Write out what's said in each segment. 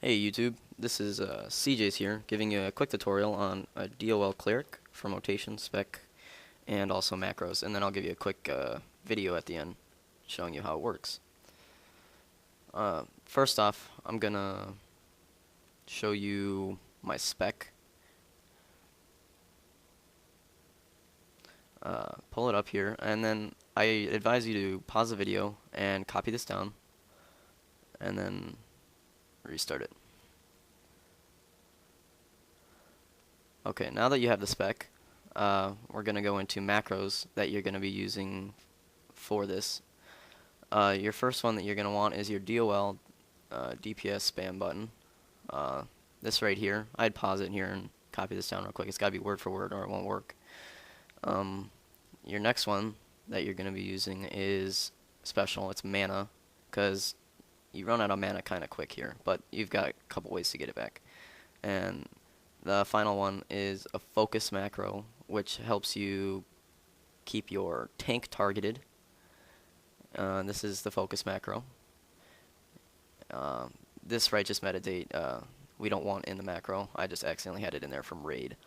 Hey YouTube, this is CJ's here, giving you a quick tutorial on a DoL Cleric for rotation, spec, and also macros, and then I'll give you a quick video at the end showing you how it works. First off, I'm gonna show you my spec. Pull it up here, and then I advise you to pause the video and copy this down, and then restart it. Okay, now that you have the spec, we're going to go into macros that you're going to be using for this. Your first one that you're going to want is your DoL DPS spam button. This right here, I'd pause it here and copy this down real quick. It's got to be word for word or it won't work. Your next one that you're going to be using is special. It's mana, because you run out of mana kind of quick here, but you've got a couple ways to get it back. And the final one is a focus macro, which helps you keep your tank targeted. This is the focus macro. This righteous metadate we don't want in the macro. I just accidentally had it in there from raid.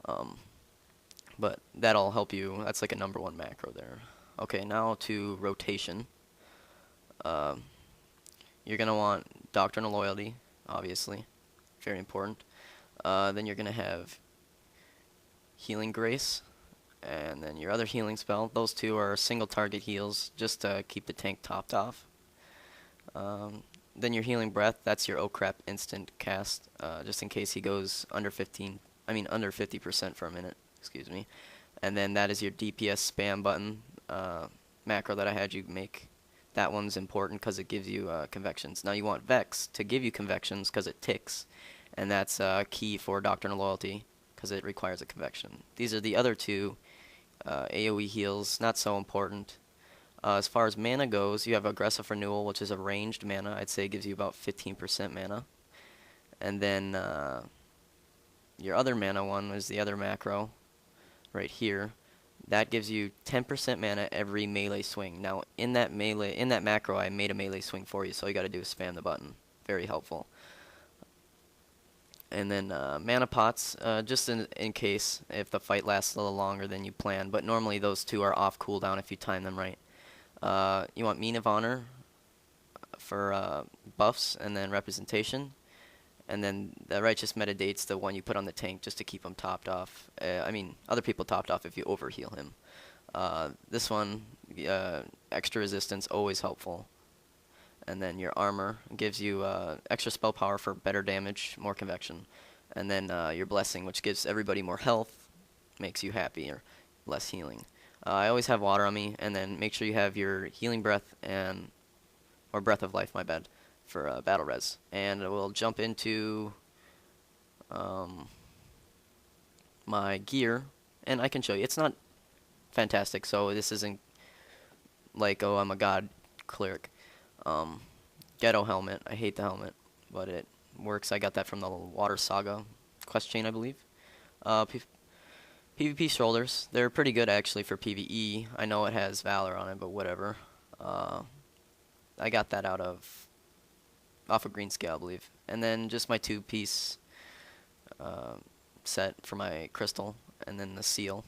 But that'll help you. That's like a #1 macro there. Okay, now to rotation. You're going to want Doctrine of Loyalty, obviously. Very important. Then you're going to have Healing Grace, and then your other healing spell. Those two are single target heals, just to keep the tank topped off. Then your Healing Breath, that's your oh crap instant cast, just in case he goes under 50% for a minute, excuse me. And then that is your DPS spam button macro that I had you make. That one's important because it gives you convections. Now you want Vex to give you convections because it ticks. And that's key for Doctrine of Loyalty, because it requires a convection. These are the other two AoE heals, not so important. As far as mana goes, you have Aggressive Renewal, which is a ranged mana. I'd say it gives you about 15% mana. And then your other mana one is the other macro, right here. That gives you 10% mana every melee swing. Now, in that macro, I made a melee swing for you, so all you got to do is spam the button. Very helpful. And then mana pots, just in case if the fight lasts a little longer than you plan. But normally those two are off cooldown if you time them right. You want Mean of Honor for buffs and then representation. And then the Righteous Metadate's the one you put on the tank just to keep him topped off. Other people topped off if you overheal him. This one, extra resistance, always helpful. And then your armor gives you extra spell power for better damage, more convection. And then your blessing, which gives everybody more health, makes you happier, less healing. I always have water on me, and then make sure you have your healing breath or breath of life, my bad, for battle res. And we'll jump into my gear, and I can show you. It's not fantastic, so this isn't like, oh, I'm a god cleric. Ghetto helmet. I hate the helmet, but it works. I got that from the Water Saga quest chain, I believe. PvP shoulders. They're pretty good actually for PvE. I know it has Valor on it, but whatever. I got that off of Greenscale, I believe. And then just my 2-piece set for my crystal, and then the seal.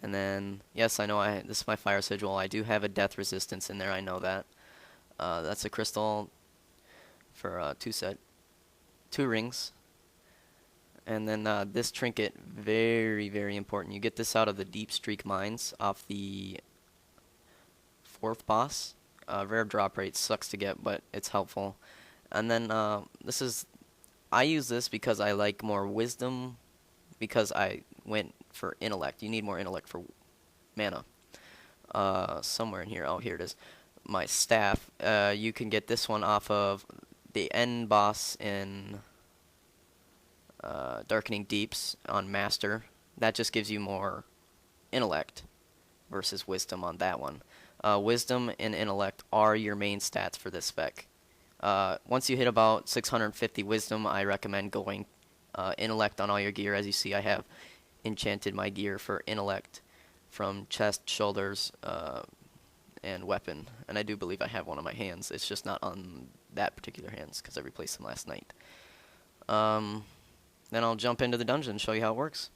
And then, yes, I know this is my fire sigil. I do have a death resistance in there. I know that. That's a crystal for 2 rings. And then this trinket, very, very important. You get this out of the Deep Streak mines off the 4th boss. Rare drop rate sucks to get, but it's helpful. And then I use this because I like more wisdom, because I went for intellect. You need more intellect for mana. Somewhere in here. Oh, here it is. My staff, you can get this one off of the end boss in Darkening Deeps on Master. That just gives you more intellect versus wisdom on that one. Wisdom and intellect are your main stats for this spec. Once you hit about 650 wisdom, I recommend going intellect on all your gear. As you see, I have enchanted my gear for intellect from chest, shoulders, and weapon, and I do believe I have one on my hands. It's just not on that particular hands because I replaced them last night. Then I'll jump into the dungeon and show you how it works.